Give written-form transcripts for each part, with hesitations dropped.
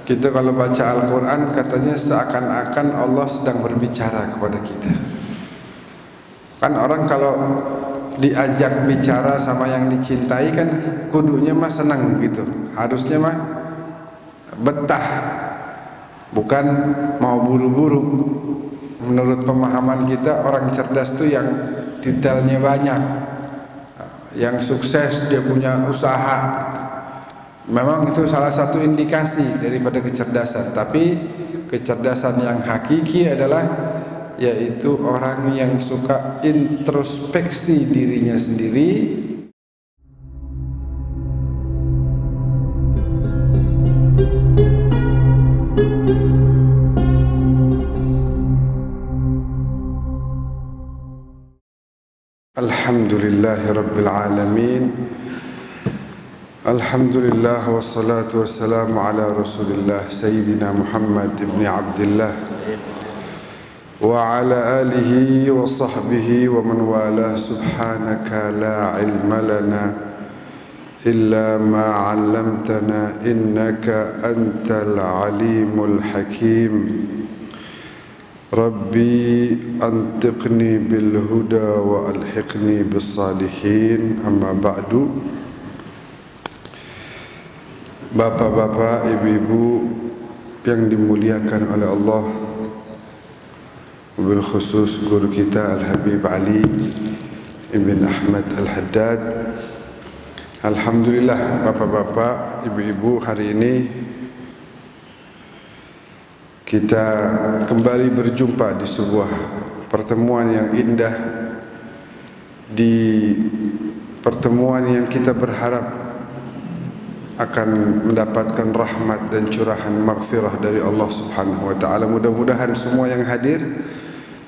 Kita kalau baca Al-Quran katanya seakan-akan Allah sedang berbicara kepada kita. Kan orang kalau diajak bicara sama yang dicintai kan kudunya mah senang gitu. Harusnya mah betah, bukan mau buru-buru. Menurut pemahaman kita, orang cerdas tuh yang detailnya banyak, yang sukses, dia punya usaha. Memang itu salah satu indikasi daripada kecerdasan. Tapi kecerdasan yang hakiki adalah yaitu orang yang suka introspeksi dirinya sendiri. Alhamdulillahirabbil alamin. Alhamdulillah wassalatu wassalamu ala Rasulillah Sayyidina Muhammad ibn Abdullah wa ala alihi wa sahbihi wa man walah. Subhanaka la ilma lana illa ma 'allamtana innaka antal alimul hakim. Rabbi antiqni bil huda wa alhiqni bis salihin. Amma ba'du. Bapak-bapak, ibu-ibu yang dimuliakan oleh Allah, wabil khusus guru kita Al-Habib Ali Ibn Ahmad Al-Haddad. Alhamdulillah, bapak-bapak, ibu-ibu, hari ini kita kembali berjumpa di sebuah pertemuan yang indah, di pertemuan yang kita berharap akan mendapatkan rahmat dan curahan maghfirah dari Allah Subhanahu wa taala. Mudah-mudahan semua yang hadir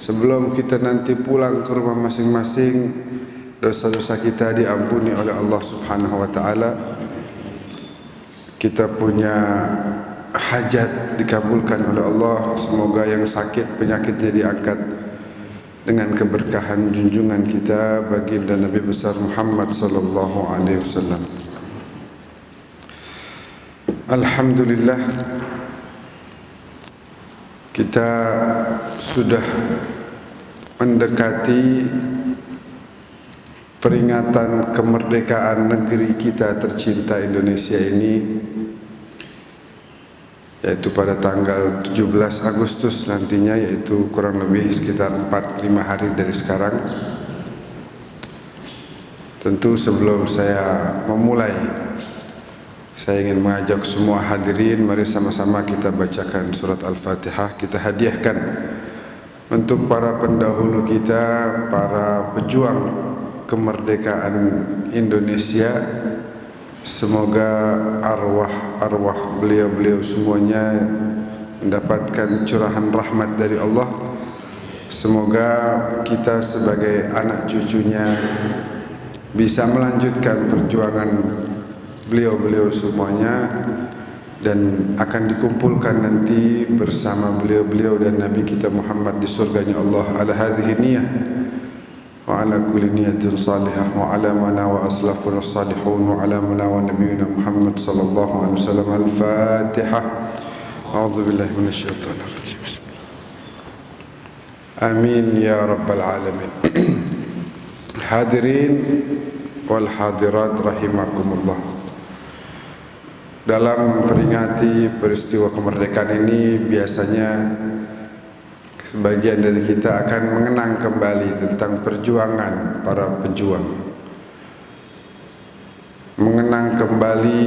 sebelum kita nanti pulang ke rumah masing-masing, dosa-dosa kita diampuni oleh Allah Subhanahu wa taala. Kita punya hajat dikabulkan oleh Allah. Semoga yang sakit penyakitnya diangkat dengan keberkahan junjungan kita baginda Nabi besar Muhammad sallallahu alaihi wasallam. Alhamdulillah, kita sudah mendekati peringatan kemerdekaan negeri kita tercinta Indonesia ini, yaitu pada tanggal 17 Agustus nantinya, yaitu kurang lebih sekitar 4-5 hari dari sekarang. Tentu sebelum saya memulai, saya ingin mengajak semua hadirin, mari sama-sama kita bacakan surat Al-Fatihah. Kita hadiahkan untuk para pendahulu kita, para pejuang kemerdekaan Indonesia. Semoga arwah beliau-beliau semuanya mendapatkan curahan rahmat dari Allah. Semoga kita sebagai anak cucunya bisa melanjutkan perjuangan beliau-beliau semuanya dan akan dikumpulkan nanti bersama beliau-beliau dan Nabi kita Muhammad di surganya Allah. Ala hadhihi niyah wa ala kulli niyatin salihah wa ala mana wa aslafun salihun wa ala mana wa nabiyina Muhammad sallallahu alaihi wasallam. Al-Fatihah. A'udzu billahi minasyaitonir rajim. Amin ya rabbal alamin. Hadirin wal hadirat rahimakumullah. Dalam memperingati peristiwa kemerdekaan ini, biasanya sebagian dari kita akan mengenang kembali tentang perjuangan para pejuang, mengenang kembali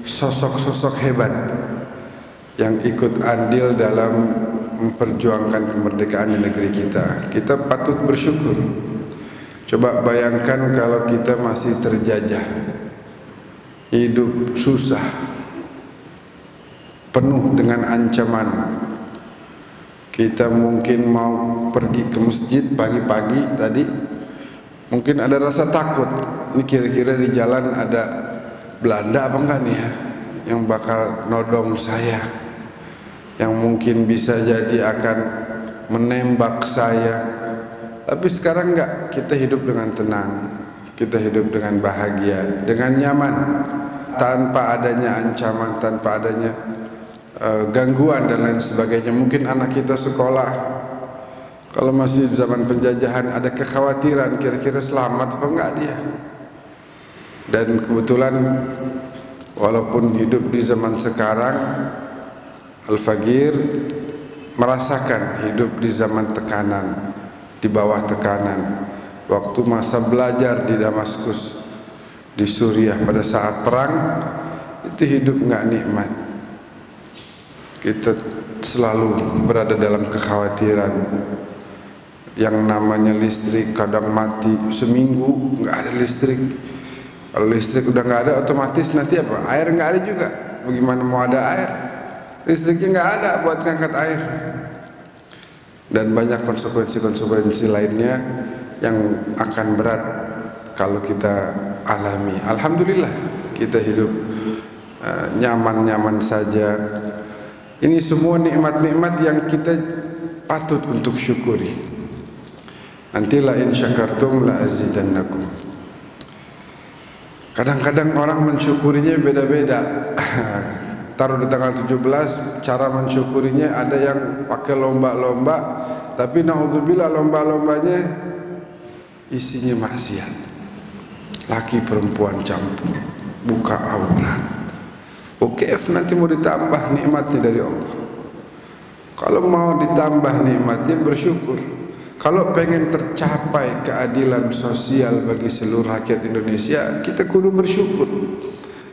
sosok-sosok hebat yang ikut andil dalam memperjuangkan kemerdekaan di negeri kita. Kita patut bersyukur. Coba bayangkan kalau kita masih terjajah, hidup susah, penuh dengan ancaman. Kita mungkin mau pergi ke masjid pagi-pagi tadi, mungkin ada rasa takut. Ini kira-kira di jalan ada Belanda apa enggak nih ya, yang bakal nodong saya, yang mungkin bisa jadi akan menembak saya. Tapi sekarang enggak, kita hidup dengan tenang, kita hidup dengan bahagia, dengan nyaman, tanpa adanya ancaman, tanpa adanya gangguan dan lain sebagainya. Mungkin anak kita sekolah, kalau masih zaman penjajahan, ada kekhawatiran kira-kira selamat apa enggak dia. Dan kebetulan walaupun hidup di zaman sekarang, Al-Faqir merasakan hidup di zaman tekanan, di bawah tekanan. Waktu masa belajar di Damaskus, di Suriah pada saat perang, itu hidup enggak nikmat. Kita selalu berada dalam kekhawatiran. Yang namanya listrik kadang mati, seminggu nggak ada listrik. Kalau listrik udah nggak ada, otomatis nanti apa? Air nggak ada juga. Bagaimana mau ada air? Listriknya nggak ada buat ngangkat air. Dan banyak konsekuensi-konsekuensi lainnya yang akan berat kalau kita alami. Alhamdulillah kita hidup nyaman-nyaman saja. Ini semua nikmat-nikmat yang kita patut untuk syukuri. Nanti la in syakartum la azidannakum. Kadang-kadang orang mensyukurinya beda-beda. Taruh di tanggal 17, cara mensyukurinya ada yang pakai lomba-lomba, tapi naudzubillah lomba-lombanya isinya maksiat. Laki perempuan campur, buka aurat. Oke, nanti mau ditambah nikmatnya dari Allah. Kalau mau ditambah nikmatnya bersyukur. Kalau pengen tercapai keadilan sosial bagi seluruh rakyat Indonesia, kita kudu bersyukur.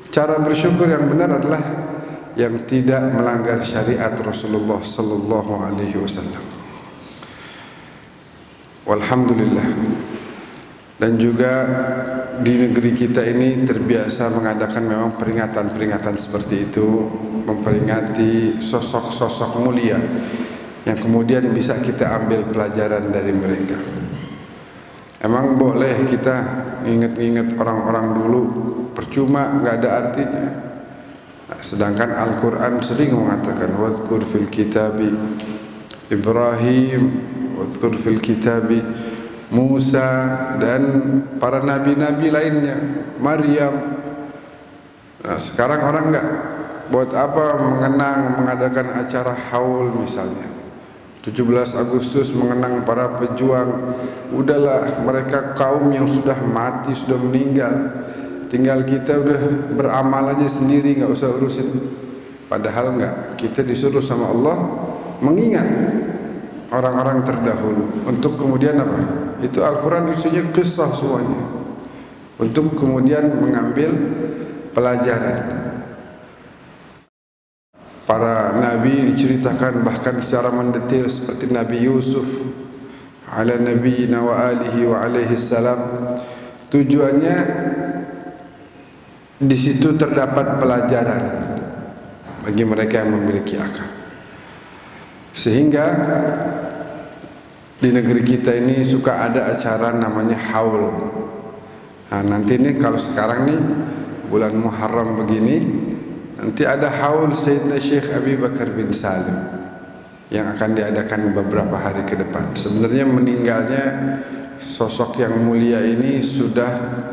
Cara bersyukur yang benar adalah yang tidak melanggar syariat Rasulullah sallallahu alaihi wasallam. Walhamdulillah. Dan juga di negeri kita ini terbiasa mengadakan memang peringatan-peringatan seperti itu, memperingati sosok-sosok mulia yang kemudian bisa kita ambil pelajaran dari mereka. Emang boleh kita ingat-ingat orang-orang dulu, percuma, nggak ada artinya. Nah, sedangkan Al-Quran sering mengatakan wadhkur fil kitabi Ibrahim, wadhkur fil kitabi Musa, dan para nabi-nabi lainnya, Maryam. Nah, sekarang orang enggak, buat apa mengenang, mengadakan acara haul misalnya 17 Agustus mengenang para pejuang. Udahlah, mereka kaum yang sudah mati, sudah meninggal. Tinggal kita udah beramal aja sendiri, enggak usah urusin. Padahal enggak, kita disuruh sama Allah mengingat orang-orang terdahulu. Untuk kemudian apa? Itu Al-Quran isinya kisah semuanya, untuk kemudian mengambil pelajaran. Para nabi diceritakan bahkan secara mendetail, seperti Nabi Yusuf ala nabiyina wa alihi wa alaihi salam. Tujuannya di situ terdapat pelajaran bagi mereka yang memiliki akal. Sehingga di negeri kita ini suka ada acara namanya haul. Nah, nanti nih kalau sekarang nih bulan Muharram begini, nanti ada haul Sayyidina Syekh Abi Bakar bin Salim yang akan diadakan beberapa hari ke depan. Sebenarnya meninggalnya sosok yang mulia ini sudah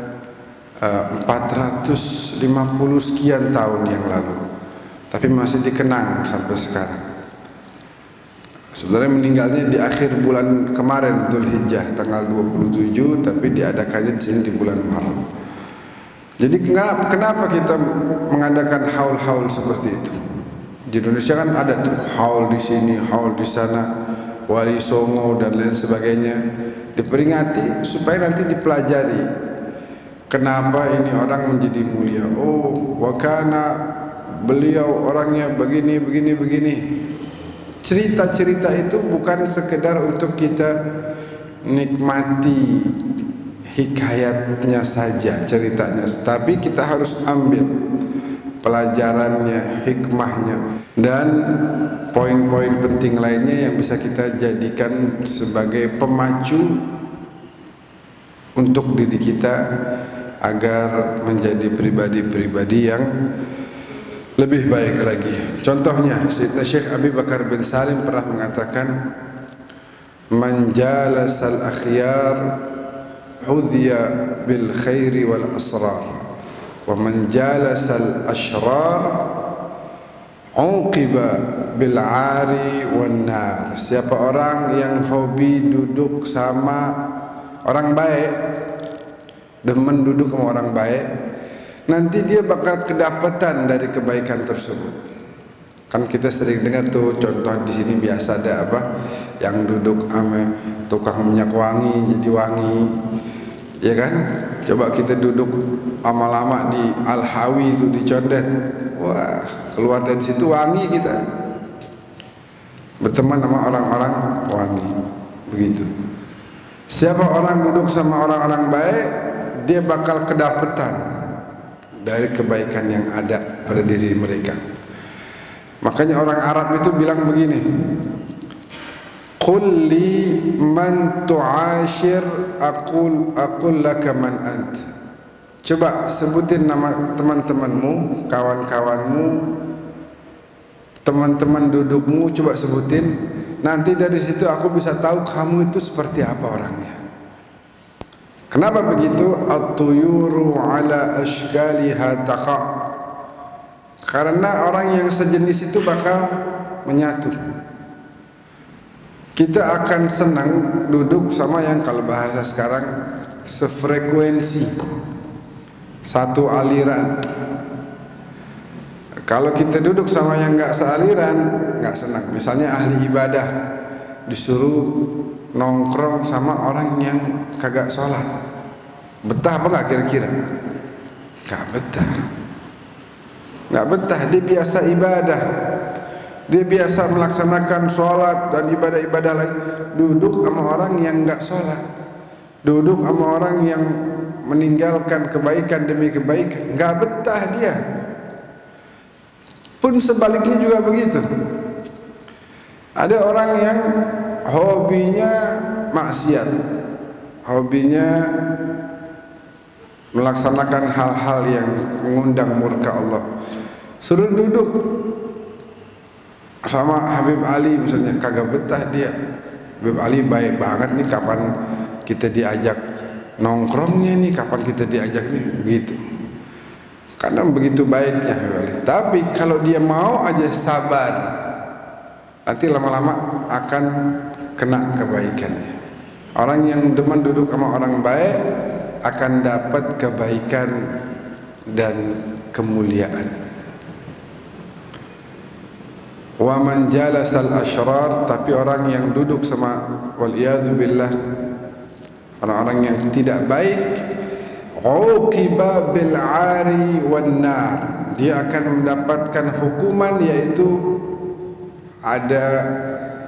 450 sekian tahun yang lalu, tapi masih dikenang sampai sekarang. Sebenarnya meninggalnya di akhir bulan kemarin, Zulhijjah tanggal 27, tapi diadakannya di sini di bulan Muharram. Jadi kenapa kita mengadakan haul-haul seperti itu? Di Indonesia kan ada tuh haul di sini, haul di sana, Wali Songo dan lain sebagainya. Diperingati supaya nanti dipelajari kenapa ini orang menjadi mulia. Oh, wakana beliau orangnya begini, begini, begini. Cerita-cerita itu bukan sekedar untuk kita nikmati hikayatnya saja, ceritanya, tapi kita harus ambil pelajarannya, hikmahnya, dan poin-poin penting lainnya yang bisa kita jadikan sebagai pemacu untuk diri kita agar menjadi pribadi-pribadi yang lebih baik lagi. Contohnya Sayyidina Syekh Abi Bakar bin Salim pernah mengatakan, man jalasal akhyar hudhiya bil khairi wal asrar, wa man jalasal ashrar Uqiba bil 'ari wan nar. Siapa orang yang hobi duduk sama orang baik, demen duduk sama orang baik, nanti dia bakal kedapatan dari kebaikan tersebut. Kan kita sering dengar tuh contoh di sini biasa ada apa? Yang duduk sama tukang minyak wangi jadi wangi. Ya kan? Coba kita duduk lama-lama di Al-Hawi itu di Condet. Wah, keluar dari situ wangi kita. Berteman sama orang-orang wangi. Begitu. Siapa orang duduk sama orang-orang baik, dia bakal kedapatan dari kebaikan yang ada pada diri mereka. Makanya orang Arab itu bilang begini, qul li man tu'ashir aqul laka man ant. Coba sebutin nama teman-temanmu, kawan-kawanmu, teman-teman dudukmu, coba sebutin. Nanti dari situ aku bisa tahu kamu itu seperti apa orangnya. Kenapa begitu? At-tuyuru ala ashkaliha taqa. Karena orang yang sejenis itu bakal menyatu. Kita akan senang duduk sama yang kalau bahasa sekarang sefrekuensi, satu aliran. Kalau kita duduk sama yang nggak sealiran, nggak senang. Misalnya ahli ibadah disuruh nongkrong sama orang yang kagak sholat, betah apa nggak kira-kira? Nggak betah. Nggak betah. Dia biasa ibadah, dia biasa melaksanakan sholat dan ibadah-ibadah lain. Duduk sama orang yang nggak sholat, duduk sama orang yang meninggalkan kebaikan demi kebaikan, nggak betah dia. Pun sebaliknya juga begitu. Ada orang yang hobinya maksiat, hobinya melaksanakan hal-hal yang mengundang murka Allah. Suruh duduk sama Habib Ali misalnya, kagak betah dia. Habib Ali baik banget nih, kapan kita diajak nongkrongnya nih, kapan kita diajak nih, begitu. Karena begitu baiknya Habib Ali. Tapi kalau dia mau aja sabar, nanti lama-lama akan kena kebaikannya. Orang yang demen duduk sama orang baik akan dapat kebaikan dan kemuliaan. Wa man jalasal asyrar, tapi orang yang duduk sama waliyazu billah orang-orang yang tidak baik, uqiba bil 'ari wan nar, dia akan mendapatkan hukuman, yaitu ada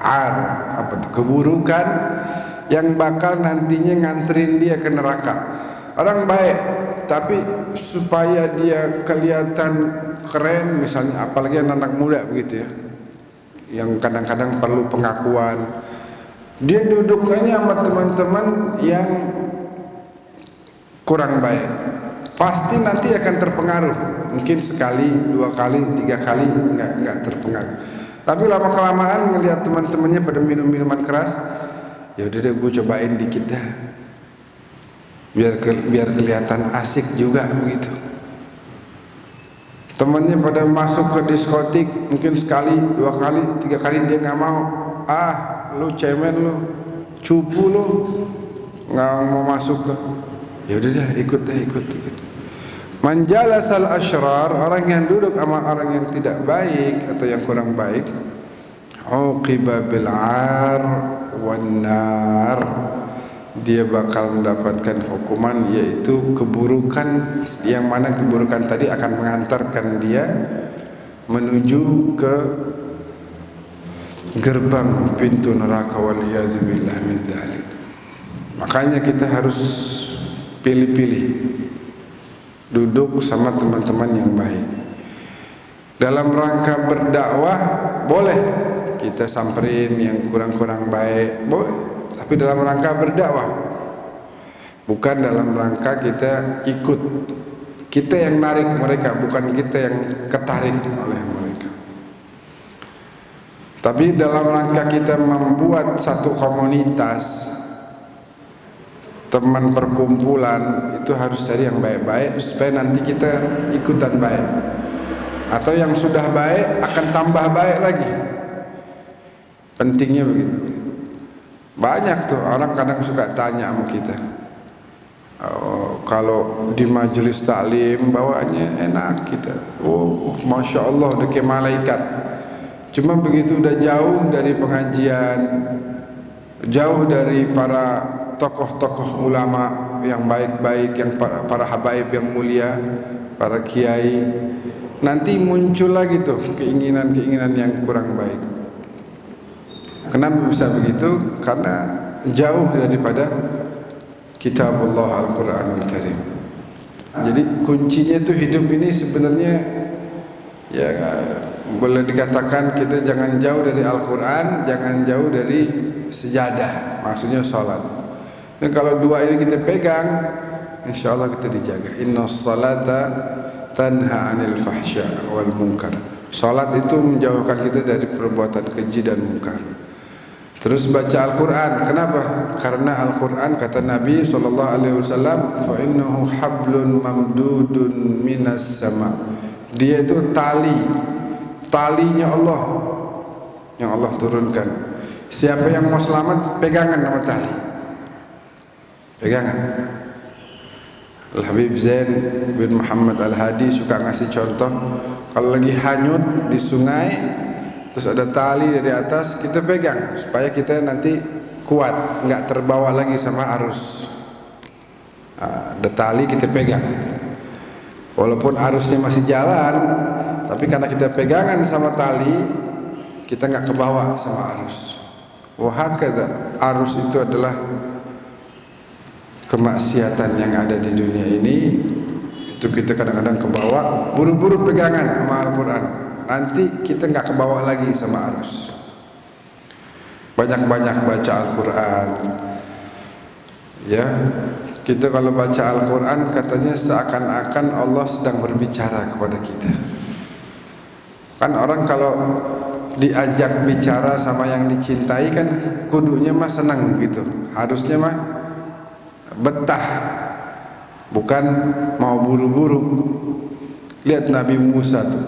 ar, apa itu, keburukan yang bakal nantinya nganterin dia ke neraka. Orang baik tapi supaya dia kelihatan keren misalnya, apalagi anak muda begitu ya, yang kadang-kadang perlu pengakuan, dia duduknya sama teman-teman yang kurang baik, pasti nanti akan terpengaruh. Mungkin sekali, dua kali, tiga kali nggak terpengaruh. Tapi lama kelamaan ngelihat teman-temannya pada minum minuman keras, ya udah deh gue cobain dikit dah, biar kelihatan asik juga begitu. Temannya pada masuk ke diskotik, mungkin sekali, dua kali, tiga kali dia nggak mau. Ah, lu cemen lu, cupu lu, nggak mau masuk ke. Ya udah dah, ikut. Man jalasal asyrar, orang yang duduk sama orang yang tidak baik atau yang kurang baik, uqiba bil 'ar wan nar, dia bakal mendapatkan hukuman, yaitu keburukan, yang mana keburukan tadi akan mengantarkan dia menuju ke gerbang pintu neraka, waliyazubillah min dzalik. Makanya kita harus pilih-pilih duduk sama teman-teman yang baik. Dalam rangka berdakwah boleh kita samperin yang kurang-kurang baik, boleh. Tapi dalam rangka berdakwah, bukan dalam rangka kita ikut, kita yang narik mereka, bukan kita yang ketarik oleh mereka. Tapi dalam rangka kita membuat satu komunitas, teman perkumpulan, itu harus cari yang baik-baik supaya nanti kita ikutan baik. atau yang sudah baik akan tambah baik lagi. Pentingnya begitu. Banyak tuh orang kadang suka tanya sama kita, kalau di majelis taklim bawaannya enak kita, masya Allah udah kayak malaikat. Cuma begitu udah jauh dari pengajian, jauh dari para tokoh-tokoh ulama yang baik-baik, yang para habaib yang mulia, para kiai, nanti muncul lagi tuh keinginan-keinginan yang kurang baik. Kenapa bisa begitu? Karena jauh daripada Kitabullah Al-Quranul Karim. Jadi kuncinya itu hidup ini sebenarnya ya boleh dikatakan kita jangan jauh dari Al-Quran, jangan jauh dari sejadah, maksudnya sholat. Dan kalau dua ini kita pegang, insya Allah kita dijaga. Inna salata tanha anil fahsya wal munkar. Sholat itu menjauhkan kita dari perbuatan keji dan munkar. Terus baca Al-Quran. Kenapa? Karena Al-Quran kata Nabi SAW, fa innahu hablun mamdudun minas sama. Dia itu talinya Allah yang Allah turunkan. Siapa yang mau selamat, pegangan sama tali, pegangan. Al-Habib Zain bin Muhammad Al-Hadi suka ngasih contoh, kalau lagi hanyut di sungai terus ada tali dari atas, kita pegang supaya kita nanti kuat, nggak terbawa lagi sama arus. Ada tali kita pegang, walaupun arusnya masih jalan, tapi karena kita pegangan sama tali, kita nggak kebawa sama arus. Wahakadha, arus itu adalah kemaksiatan yang ada di dunia ini. Itu kita kadang-kadang kebawa, buru-buru pegangan sama Al-Quran, nanti kita nggak kebawa lagi sama arus. Banyak-banyak baca Al-Quran. Ya, kita kalau baca Al-Quran katanya seakan-akan Allah sedang berbicara kepada kita. Kan orang kalau diajak bicara sama yang dicintai kan kudunya mah senang gitu, harusnya mah betah, bukan mau buru-buru. Lihat Nabi Musa tuh,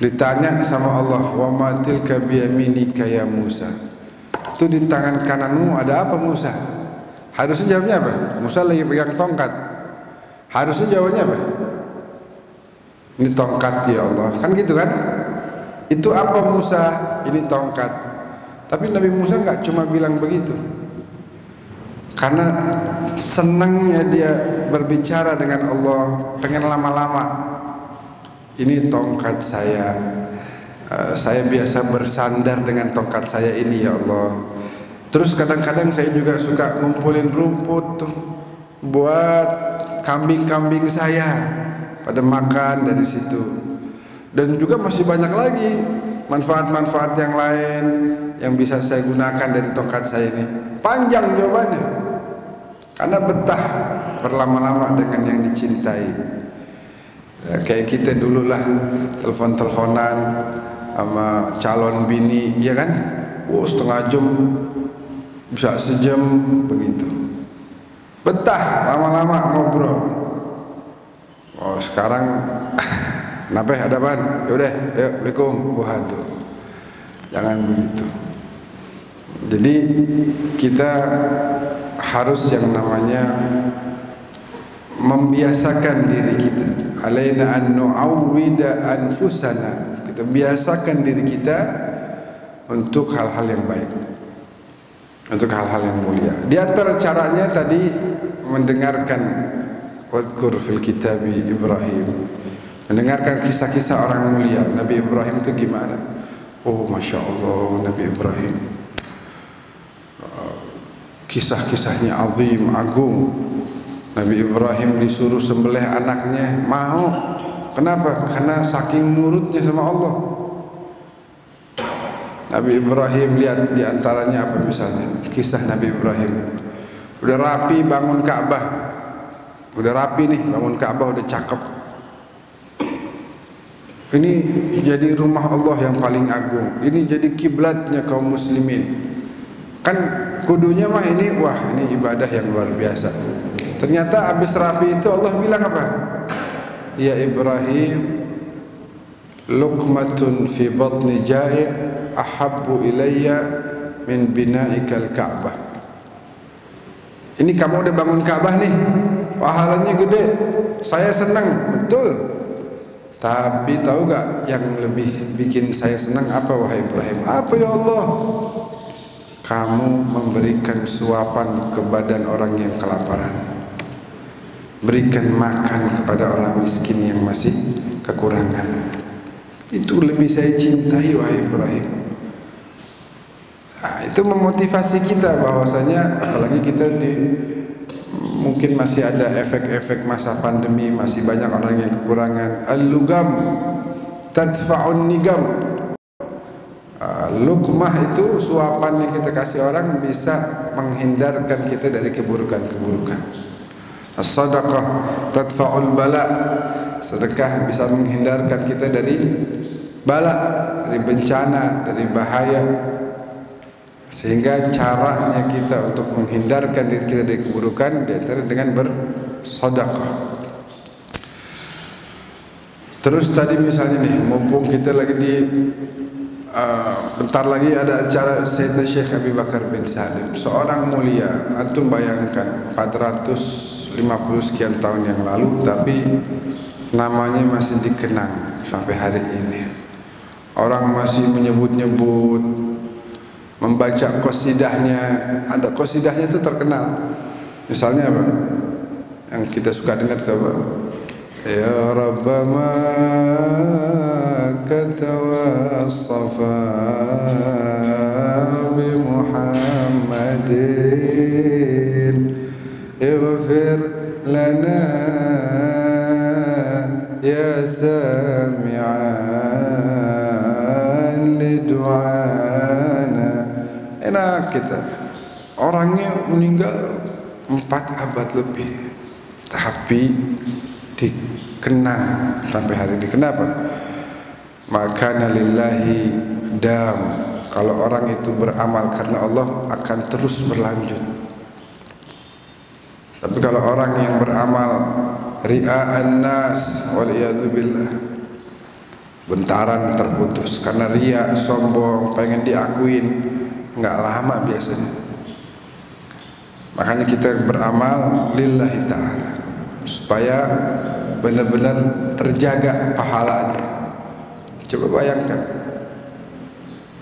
ditanya sama Allah, wa ma tilka biyaminika ya Musa, itu di tangan kananmu ada apa Musa? Harusnya jawabnya apa? Musa lagi pegang tongkat, harusnya jawabnya apa? Ini tongkat ya Allah, kan gitu kan? Itu apa Musa? Ini tongkat. Tapi Nabi Musa nggak cuma bilang begitu, karena senangnya dia berbicara dengan Allah, pengen lama-lama. Ini tongkat saya biasa bersandar dengan tongkat saya ini ya Allah. Terus kadang-kadang saya juga suka ngumpulin rumput tuh buat kambing-kambing saya pada makan dari situ. Dan juga masih banyak lagi manfaat-manfaat yang lain yang bisa saya gunakan dari tongkat saya ini. Panjang jawabannya, karena betah berlama-lama dengan yang dicintai. Ya, kayak kita dulu lah telepon-teleponan sama calon bini, ya kan? Setengah jam, bisa sejam begitu. Betah lama-lama ngobrol. Sekarang kenapa ada apaan? Yaudah, yuk, Assalamualaikum. Waduh, jangan begitu. Jadi kita harus yang namanya membiasakan diri kita. Alaina an nu'awwida anfusana. Kita biasakan diri kita untuk hal-hal yang baik, untuk hal-hal yang mulia. Di antara caranya tadi mendengarkan wazkur fil kitabi Ibrahim, mendengarkan kisah-kisah orang mulia. Nabi Ibrahim itu gimana? Masya Allah, Nabi Ibrahim kisah-kisahnya azim, agung. Nabi Ibrahim disuruh sembelih anaknya, mau. Kenapa? Karena saking nurutnya sama Allah. Nabi Ibrahim, lihat diantaranya apa misalnya, kisah Nabi Ibrahim. Udah rapi bangun Ka'bah, udah rapi nih bangun Ka'bah, udah cakep. Ini jadi rumah Allah yang paling agung, ini jadi kiblatnya kaum muslimin. Kan kudunya mah ini, wah ini ibadah yang luar biasa. Ternyata habis rapi itu Allah bilang apa? Ya Ibrahim, luqmatun fi batni ja'i' ahabbu ilayya min bina'ikal Ka'bah. Ini kamu udah bangun Ka'bah nih, pahalanya gede, saya senang, betul. Tapi tahu gak yang lebih bikin saya senang apa wahai Ibrahim? Apa ya Allah? Kamu memberikan suapan ke badan orang yang kelaparan, berikan makan kepada orang miskin yang masih kekurangan. Itu lebih saya cintai wahai Ibrahim. Nah, itu memotivasi kita bahwasanya apalagi kita mungkin masih ada efek-efek masa pandemi, masih banyak orang yang kekurangan. Al-lugam tadfa'un nigam. Luqmah itu suapan yang kita kasih orang bisa menghindarkan kita dari keburukan-keburukan. As-sadaqah tadfa'ul bala. Sedekah bisa menghindarkan kita dari bala, dari bencana, dari bahaya. Sehingga caranya kita untuk menghindarkan diri kita dari keburukan di antara dengan bersedekah. Terus tadi misalnya nih, mumpung kita lagi bentar lagi ada acara Sayyidina Syekh Abi Bakar bin Salim, seorang mulia. Antum bayangkan 450 sekian tahun yang lalu, tapi namanya masih dikenang sampai hari ini. Orang masih menyebut-nyebut, membaca qasidahnya. Ada qasidahnya itu terkenal. Misalnya apa? Yang kita suka dengar itu apa? Ya Rabbama katawassafa bi Muhammadin ighfir lana ya sami'an li du'ana. Enak kita. Orangnya meninggal 4 abad lebih, tapi dikenang sampai hari ini. Kenapa? Makana lillahi dam. Kalau orang itu beramal karena Allah akan terus berlanjut. Tapi kalau orang yang beramal ria'an nas waliyadzubillah, bentaran terputus karena ria, sombong, pengen diakuin, nggak lama biasanya. Makanya kita beramal lillahi ta'ala supaya benar-benar terjaga pahalanya. Coba bayangkan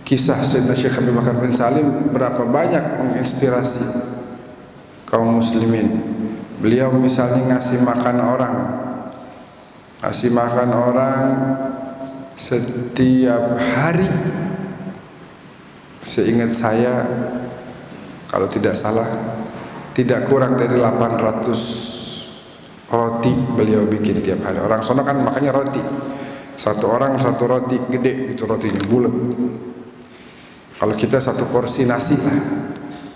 kisah Sayyidina Syekh Abi Bakar bin Salim, berapa banyak menginspirasi kaum muslimin. Beliau misalnya ngasih makan orang setiap hari. Seingat saya, kalau tidak salah, tidak kurang dari 800 roti beliau bikin tiap hari. Orang sono kan makanya roti. Satu orang satu roti gede, itu rotinya bulat. Kalau kita satu porsi nasi lah.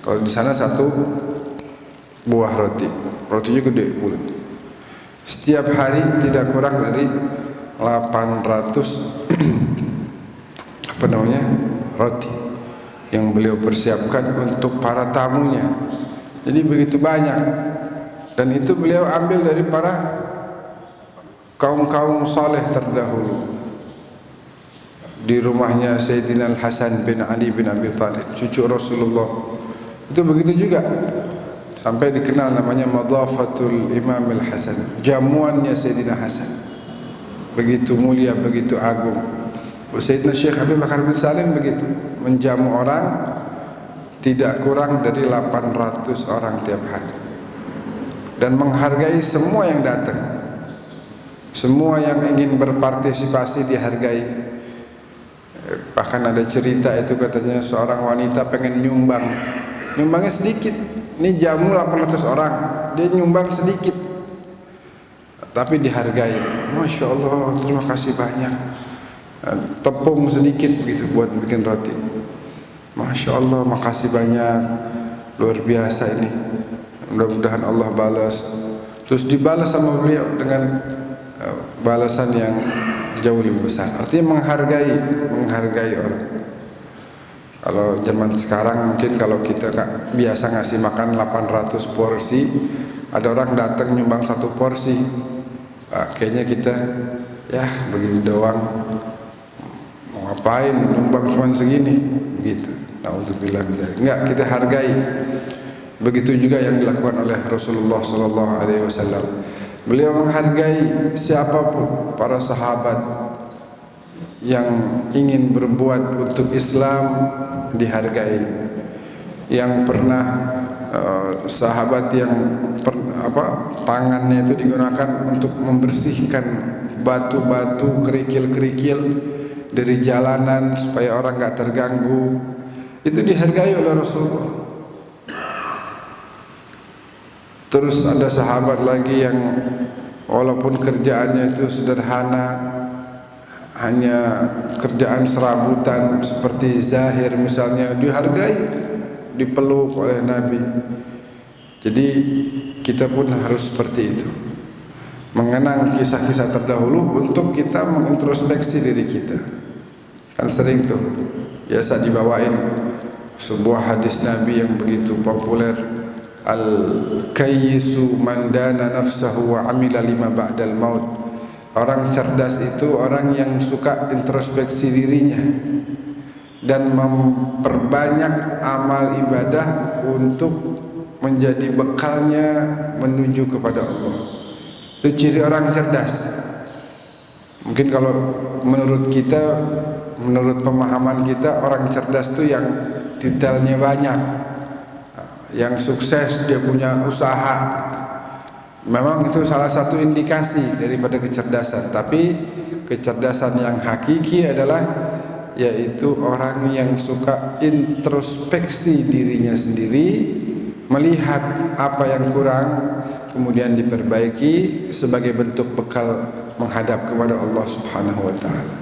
Kalau di sana satu buah roti, rotinya gede bulat. Setiap hari tidak kurang dari 800 roti yang beliau persiapkan untuk para tamunya. Jadi begitu banyak. Dan itu beliau ambil dari para kaum-kaum saleh terdahulu. Di rumahnya Sayyidina Al-Hasan bin Ali bin Abi Thalib, cucu Rasulullah. Itu begitu juga. Sampai dikenal namanya Madhafatul Imam Al-Hasan, jamuannya Sayyidina Hasan. Begitu mulia, begitu agung. Sayyidina Syekh Abi Bakar bin Salim begitu, menjamu orang tidak kurang dari 800 orang tiap hari. Dan menghargai semua yang datang. Semua yang ingin berpartisipasi dihargai. Bahkan ada cerita itu, katanya seorang wanita pengen nyumbang. Nyumbangnya sedikit. Ini jamu 800 orang, dia nyumbang sedikit, tapi dihargai. Masya Allah, terima kasih banyak. Tepung sedikit gitu buat bikin roti. Masya Allah, makasih banyak. Luar biasa ini. Mudah-mudahan Allah balas. Terus dibalas sama beliau dengan balasan yang jauh lebih besar. Artinya menghargai orang. Kalau zaman sekarang mungkin kalau kita biasa ngasih makan 800 porsi, ada orang datang nyumbang 1 porsi, kayaknya kita ya begini doang, ngapain nyumbang cuma segini, gitu. Nauzubillah min dzalik. Enggak, kita hargai. Begitu juga yang dilakukan oleh Rasulullah sallallahu alaihi wasallam. Beliau menghargai siapapun, para sahabat yang ingin berbuat untuk Islam dihargai. Yang pernah sahabat yang tangannya itu digunakan untuk membersihkan batu-batu, kerikil-kerikil dari jalanan supaya orang enggak terganggu, itu dihargai oleh Rasulullah. Terus ada sahabat lagi yang walaupun kerjaannya itu sederhana, hanya kerjaan serabutan seperti Zahir misalnya, dihargai, dipeluk oleh Nabi. Jadi kita pun harus seperti itu, mengenang kisah-kisah terdahulu untuk kita mengintrospeksi diri kita. Kan sering tuh biasa dibawain sebuah hadis Nabi yang begitu populer, al-kayyisu man dana nafsahu wa amila lima ba'dal maut. Orang cerdas itu orang yang suka introspeksi dirinya dan memperbanyak amal ibadah untuk menjadi bekalnya menuju kepada Allah. Itu ciri orang cerdas. Mungkin kalau menurut kita, menurut pemahaman kita, orang cerdas itu yang detailnya banyak, yang sukses, dia punya usaha. Memang itu salah satu indikasi daripada kecerdasan. Tapi kecerdasan yang hakiki adalah yaitu orang yang suka introspeksi dirinya sendiri, melihat apa yang kurang, kemudian diperbaiki sebagai bentuk bekal menghadap kepada Allah Subhanahu wa taala.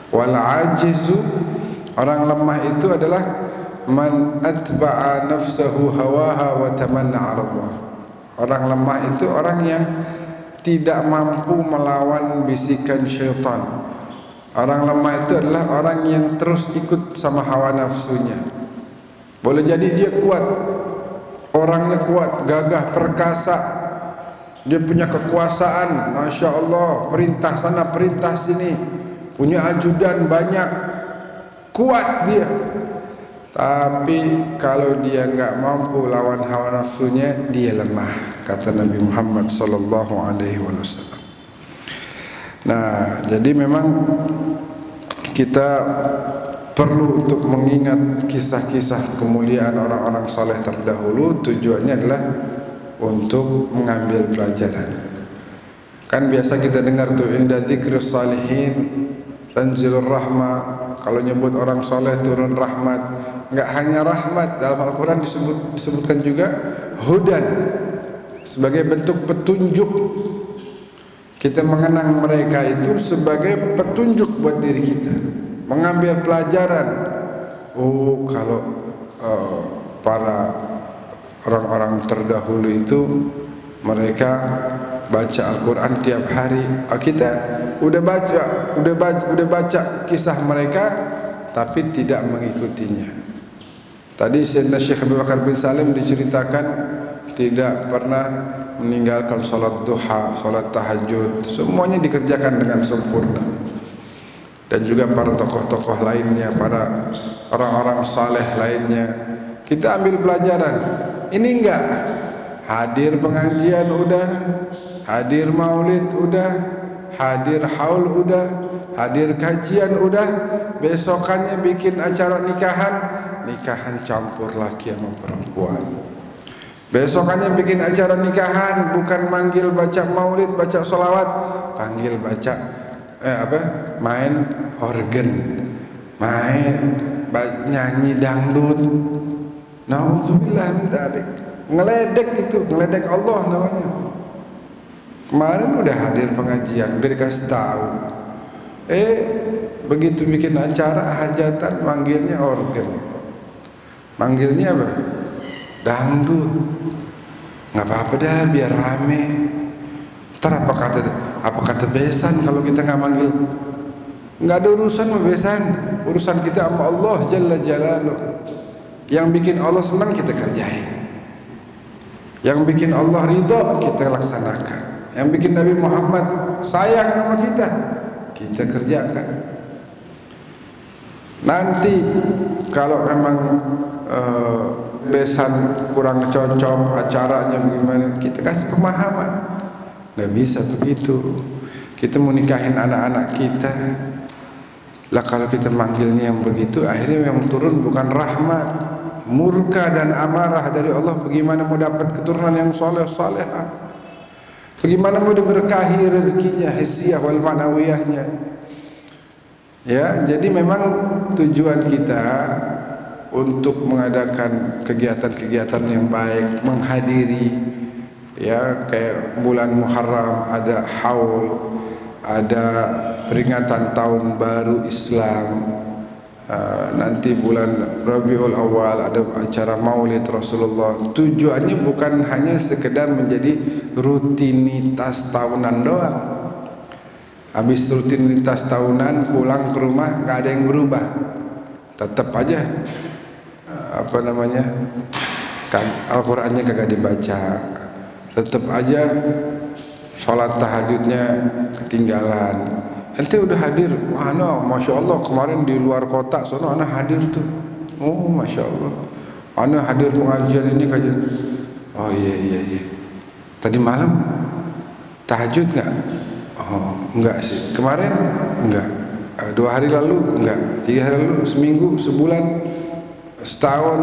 Wal ajizu, orang lemah itu adalah man atba'a nafsahu hawaha wa tamanna 'ala Allah. Orang lemah itu orang yang tidak mampu melawan bisikan syaitan. Orang lemah itu adalah orang yang terus ikut sama hawa nafsunya. Boleh jadi dia kuat, orangnya kuat, gagah, perkasa, dia punya kekuasaan, Masya Allah, perintah sana, perintah sini, punya ajudan banyak, kuat dia. Tapi kalau dia enggak mampu lawan hawa nafsunya, dia lemah, kata Nabi Muhammad sallallahu alaihi wasallam. Nah, jadi memang kita perlu untuk mengingat kisah-kisah kemuliaan orang-orang saleh terdahulu. Tujuannya adalah untuk mengambil pelajaran. Kan biasa kita dengar tuh, inda dzikrus salihin tanzilur rahmah. Kalau nyebut orang soleh turun rahmat. Enggak hanya rahmat, dalam Al-Quran disebutkan juga hudan, sebagai bentuk petunjuk. Kita mengenang mereka itu sebagai petunjuk buat diri kita, mengambil pelajaran. Oh, kalau para orang-orang terdahulu itu mereka baca Al-Quran tiap hari. Kita udah baca kisah mereka tapi tidak mengikutinya. Tadi Sayyidina Syekh Abu Bakar bin Salim diceritakan tidak pernah meninggalkan salat duha, salat tahajud, semuanya dikerjakan dengan sempurna. Dan juga para tokoh-tokoh lainnya, para orang-orang saleh lainnya, kita ambil pelajaran. Ini enggak hadir pengajian udah, hadir maulid udah, hadir haul udah, hadir kajian udah, besokannya bikin acara nikahan campur laki sama perempuan. Besokannya bikin acara nikahan, bukan manggil baca maulid, baca sholawat, panggil baca main organ, nyanyi dangdut. Nauzubillah min dzalik. Ngeledek itu, ngeledek Allah namanya. Kemarin udah hadir pengajian, udah dikasih tahu. Begitu bikin acara hajatan manggilnya organ. Manggilnya apa? Dangdut. Nggak apa-apa dah, biar rame. Ntar apa kata besan kalau kita nggak manggil? Nggak ada urusan sama besan. Urusan kita sama Allah Jalla Jalaluh. Yang bikin Allah senang kita kerjain. Yang bikin Allah ridho kita laksanakan. Yang bikin Nabi Muhammad sayang sama kita kerjakan. Nanti kalau memang besan kurang cocok, acaranya bagaimana, kita kasih pemahaman. Nggak bisa begitu. Kita mau nikahin anak-anak kita, lah kalau kita manggilnya yang begitu, akhirnya yang turun bukan rahmat, murka dan amarah dari Allah. Bagaimana mau dapat keturunan yang soleh-solehah? Bagaimana mau diberkahi rezekinya, hissiyah wal ma'nawiyahnya? Ya, jadi memang tujuan kita untuk mengadakan kegiatan-kegiatan yang baik, menghadiri, ya, kayak bulan Muharram ada haul, ada peringatan tahun baru Islam, nanti bulan Rabiul Awal ada acara Maulid Rasulullah. Tujuannya bukan hanya sekedar menjadi rutinitas tahunan doang. Habis rutinitas tahunan pulang ke rumah nggak ada yang berubah, tetap aja Al-Qur'annya kagak dibaca, tetap aja sholat tahajudnya ketinggalan. Ente udah hadir, mana masya Allah kemarin di luar kota, sono ana hadir tuh. Oh masya Allah, ana hadir pengajian ini kajian. Oh iya. Tadi malam tahajud nggak? Oh enggak sih. Kemarin enggak. 2 hari lalu enggak. 3 hari lalu, seminggu, sebulan, setahun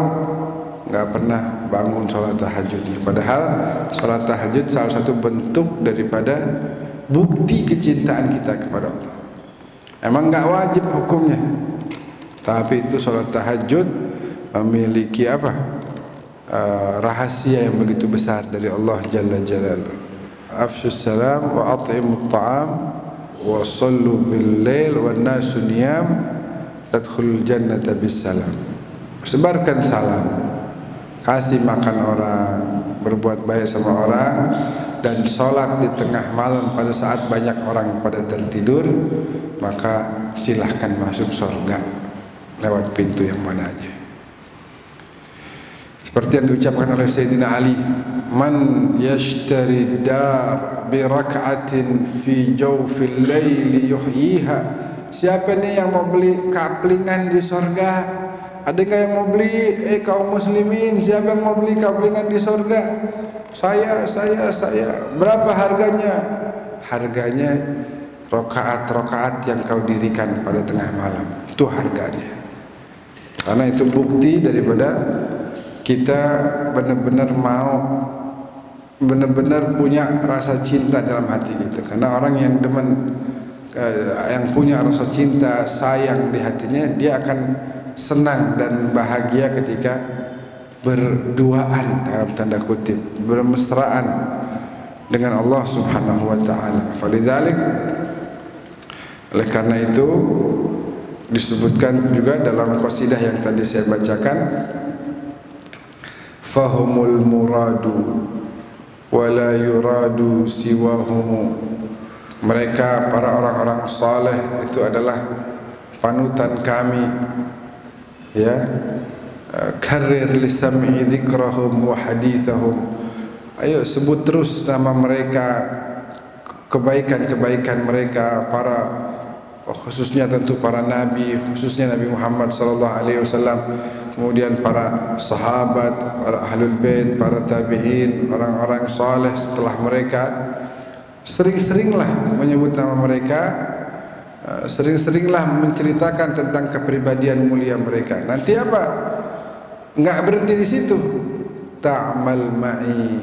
nggak pernah bangun sholat tahajudnya. Padahal sholat tahajud salah satu bentuk daripada bukti kecintaan kita kepada Allah. Emang nggak wajib hukumnya, tapi itu sholat tahajud memiliki rahasia yang begitu besar dari Allah Jalla Jalaluhu. Afshus salam wa at'imut ta'am wa sallu bil lail wan nasu niyam tadkhulul jannata bis salam. Sebarkan salam, kasih makan orang, berbuat baik sama orang, dan sholat di tengah malam pada saat banyak orang pada tertidur, maka silahkan masuk surga lewat pintu yang mana aja. Seperti yang diucapkan oleh Sayyidina Ali, man yashtari dar bi rak'atin fi jawfil laili yuhyiha. Siapa nih yang mau beli kaplingan di surga? Ada nggak yang mau beli? Kaum muslimin, siapa yang mau beli kaplingan di surga? Saya. Berapa harganya? Harganya rokaat yang kau dirikan pada tengah malam. Itu harganya. Karena itu bukti daripada kita benar-benar mau, benar-benar punya rasa cinta dalam hati kita. Karena orang yang demen, yang punya rasa cinta, sayang di hatinya, dia akan senang dan bahagia ketika berduaan, dalam tanda kutip, bermesraan dengan Allah Subhanahu wa taala. Falidzalik, oleh karena itu disebutkan juga dalam qasidah yang tadi saya bacakan, fahumul muradu wa la yuradu siwahum. Mereka para orang-orang saleh itu adalah panutan kami, ya. Karir li sam'i dzikrahum wa hadithahum. Ayo sebut terus nama mereka, kebaikan-kebaikan mereka, khususnya tentu para nabi, khususnya Nabi Muhammad sallallahu alaihi wasallam, kemudian para sahabat, para ahlul bait, para tabi'in, orang-orang saleh setelah mereka. Sering-seringlah menyebut nama mereka, sering-seringlah menceritakan tentang kepribadian mulia mereka. Nanti apa? Enggak berhenti di situ. Ta'mal ma'i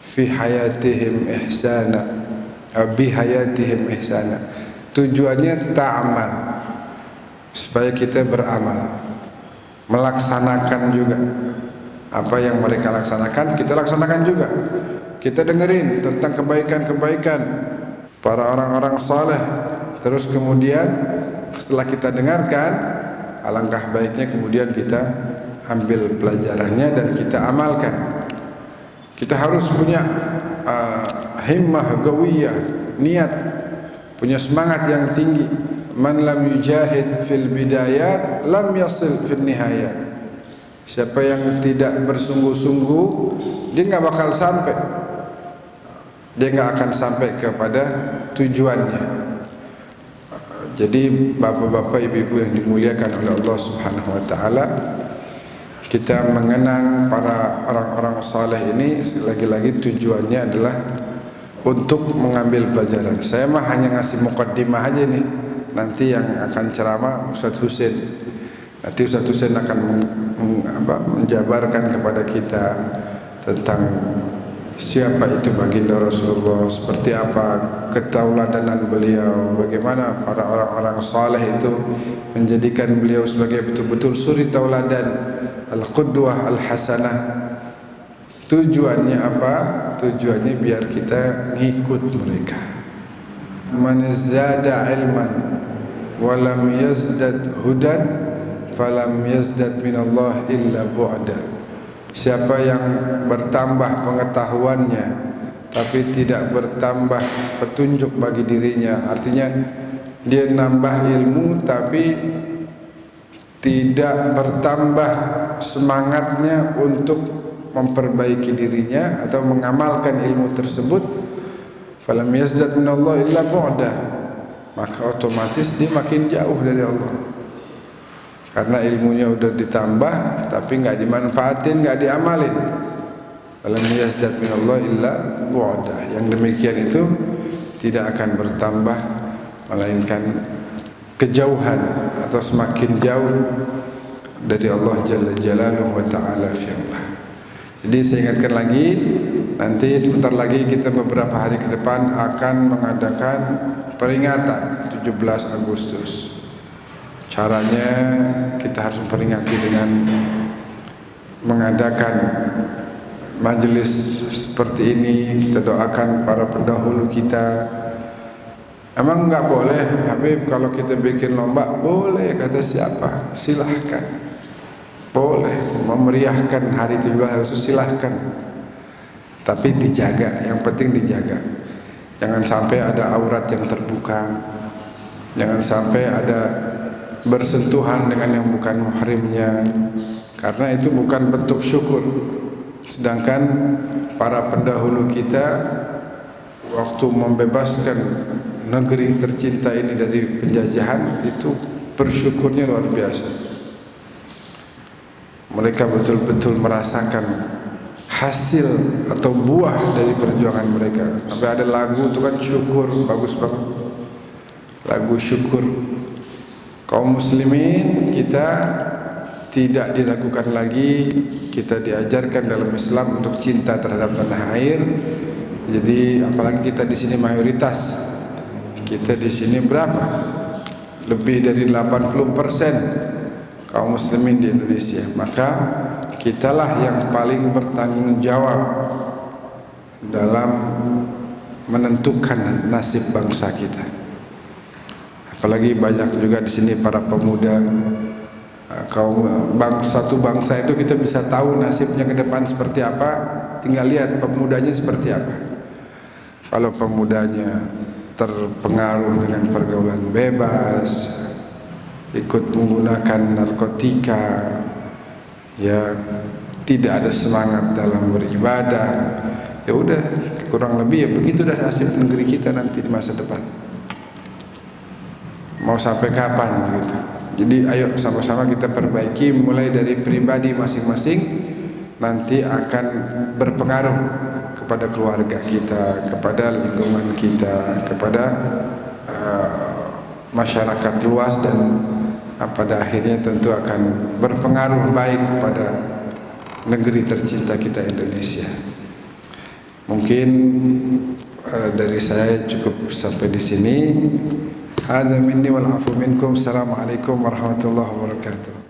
fi hayatihim ihsana, bi hayatihim ihsana. Tujuannya ta'mal, supaya kita beramal, melaksanakan juga apa yang mereka laksanakan, kita laksanakan juga. Kita dengerin tentang kebaikan-kebaikan para orang-orang saleh. Terus kemudian setelah kita dengarkan, alangkah baiknya kemudian kita ambil pelajarannya dan kita amalkan. Kita harus punya himmah gawiyah, niat, punya semangat yang tinggi. Man lam yujahid fil bidayat lam yasil fil nihayat. Siapa yang tidak bersungguh-sungguh, dia nggak bakal sampai, dia nggak akan sampai kepada tujuannya. Jadi bapak-bapak, ibu-ibu yang dimuliakan oleh Allah Subhanahu wa taala, kita mengenang para orang-orang saleh ini lagi-lagi tujuannya adalah untuk mengambil pelajaran. Saya mah hanya ngasih mukaddimah aja nih. Nanti yang akan ceramah Ustaz Husain. Nanti Ustaz Husain akan menjabarkan kepada kita tentang siapa itu baginda Rasulullah, seperti apa ketauladanan beliau, bagaimana para orang-orang saleh itu menjadikan beliau sebagai betul-betul suri tauladan, al-qudwah al-hasanah. Tujuannya apa? Tujuannya biar kita ngikut mereka. Man zada ilman wa lam yazdad hudan falam yazdad minallah illa bu'da. Siapa yang bertambah pengetahuannya tapi tidak bertambah petunjuk bagi dirinya, artinya dia nambah ilmu tapi tidak bertambah semangatnya untuk memperbaiki dirinya atau mengamalkan ilmu tersebut, falam yazdad minallah illa bu'da, maka otomatis dia makin jauh dari Allah. Karena ilmunya udah ditambah tapi nggak dimanfaatin, nggak diamalin. Falam yazdad minallah illa bu'da. Yang demikian itu tidak akan bertambah melainkan kejauhan atau semakin jauh dari Allah Jalla Jalaluhu wa ta'ala fi'allah. Jadi saya ingatkan lagi, nanti sebentar lagi kita beberapa hari ke depan akan mengadakan peringatan 17 Agustus. Caranya kita harus memperingati dengan mengadakan majelis seperti ini. Kita doakan para pendahulu kita. Emang enggak boleh Habib kalau kita bikin lomba? Boleh, kata siapa? Silahkan. Boleh memeriahkan hari 17 Agustus, silahkan. Tapi dijaga, yang penting dijaga. Jangan sampai ada aurat yang terbuka. Jangan sampai ada bersentuhan dengan yang bukan muhrimnya, karena itu bukan bentuk syukur. Sedangkan para pendahulu kita waktu membebaskan negeri tercinta ini dari penjajahan itu bersyukurnya luar biasa. Mereka betul-betul merasakan hasil atau buah dari perjuangan mereka. Sampai ada lagu itu kan syukur, bagus banget. Lagu syukur. Kaum muslimin kita tidak diragukan lagi, kita diajarkan dalam Islam untuk cinta terhadap tanah air. Jadi apalagi kita di sini mayoritas. Kita di sini berapa? Lebih dari 80% kaum muslimin di Indonesia. Maka kitalah yang paling bertanggung jawab dalam menentukan nasib bangsa kita. Apalagi banyak juga di sini para pemuda kaum satu bangsa itu kita bisa tahu nasibnya ke depan seperti apa, tinggal lihat pemudanya seperti apa. Kalau pemudanya terpengaruh dengan pergaulan bebas, ikut menggunakan narkotika, ya tidak ada semangat dalam beribadah, ya udah kurang lebih ya begitu dah nasib negeri kita nanti di masa depan. Mau sampai kapan gitu. Jadi ayo sama-sama kita perbaiki mulai dari pribadi masing-masing, nanti akan berpengaruh kepada keluarga kita, kepada lingkungan kita, kepada masyarakat luas, dan pada akhirnya tentu akan berpengaruh baik pada negeri tercinta kita Indonesia. Mungkin dari saya cukup sampai di sini. Hadza minni wal afu minkum. Assalamualaikum warahmatullahi wabarakatuh.